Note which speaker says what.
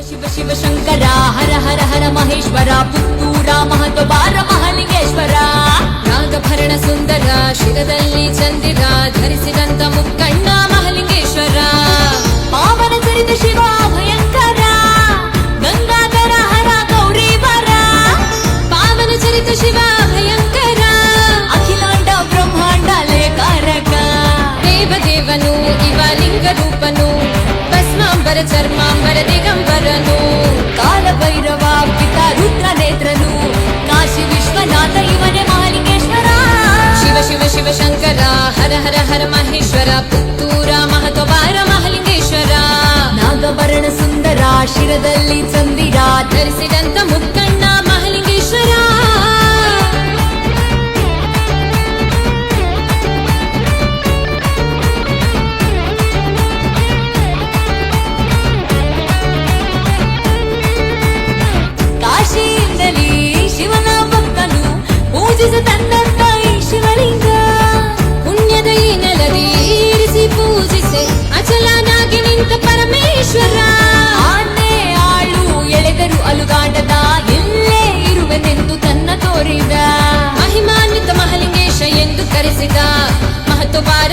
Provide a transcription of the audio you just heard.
Speaker 1: ಶಿವ ಶಿವ ಶಂಕರ ಹರ ಹರ ಹರ ಮಹೇಶ್ವರ ಪುತ್ತೂರ ಮಹತ್ವಬಾರ ಮಹಾಲಿಂಗೇಶ್ವರ ನಾಗಭರಣ ಸುಂದರ ಶಿರದಲ್ಲಿ ಚಂದಿರ ಧರಿಸಿದಂತ ಮುಕ್ಕಣ್ಣ ಮಹಾಲಿಂಗೇಶ್ವರ ಪಾವನ ಚರಿತ ಶಿವ ಭಯಂಕರ ಗಂಗಾಧರ ಹರ ಗೌರೀವರ ಪಾವನ ಚರಿತ ಶಿವ ಭಯಂಕರ ಅಖಿಲಾಂಡ ಬ್ರಹ್ಮಾಂಡ ಲೇಕಾರಕ ದೇವದೇವನು ಇವ ಲಿಂಗ ರೂಪನು ಭಸ್ಮಾಂಬರ ಚರ್ಮಾಂಬರ ದಿಗಂಬರನು ಕಾಲಭೈರವ ಪಿತ ರುದ್ರ ನೇತ್ರನು ಕಾಶಿ ವಿಶ್ವನಾಥ ಇವನೇ ಮಹಾಲಿಂಗೇಶ್ವರ ಶಿವ ಶಿವ ಶಿವ ಶಂಕರ ಹರ ಹರ ಹರ ಮಹೇಶ್ವರ ಪುತ್ತೂರ ಮಹತ್ವಬಾರ ಮಹಾಲಿಂಗೇಶ್ವರ ನಾಗಭರಣ ಸುಂದರ ಶಿರದಲ್ಲಿ ಚಂದಿರ ಧರಿಸಿದಂತ ಮುಕ್ಕಣ್ಣ ಮಹಾಲಿಂಗೇಶ್ವರ ಕಾಶಿಯಿಂದಲೇ ಶಿವನ ಭಕ್ತನು ಪೂಜಿಸ ತನ್ನಂತ ಈ ಶಿವಲಿಂಗ ಪುಣ್ಯದ ಈ ನೆಲದಿ ಇರಿಸಿ ಪೂಜಿಸೆ ಅಚಲನಾಗಿ ನಿಂತ ಪರಮೇಶ್ವರ ಆನೆ ಆಳು ಎಳೆದರು ಅಲುಗಾಟದ ಇಲ್ಲೇ ಇರುವೆನೆಂದು ತನ್ನ ತೋರಿದ ಮಹಿಮಾನ್ವಿತ ಮಹಾಲಿಂಗೇಶ ಎಂದು ಕರೆಸಿದ ಮಹತ್ವಬಾರ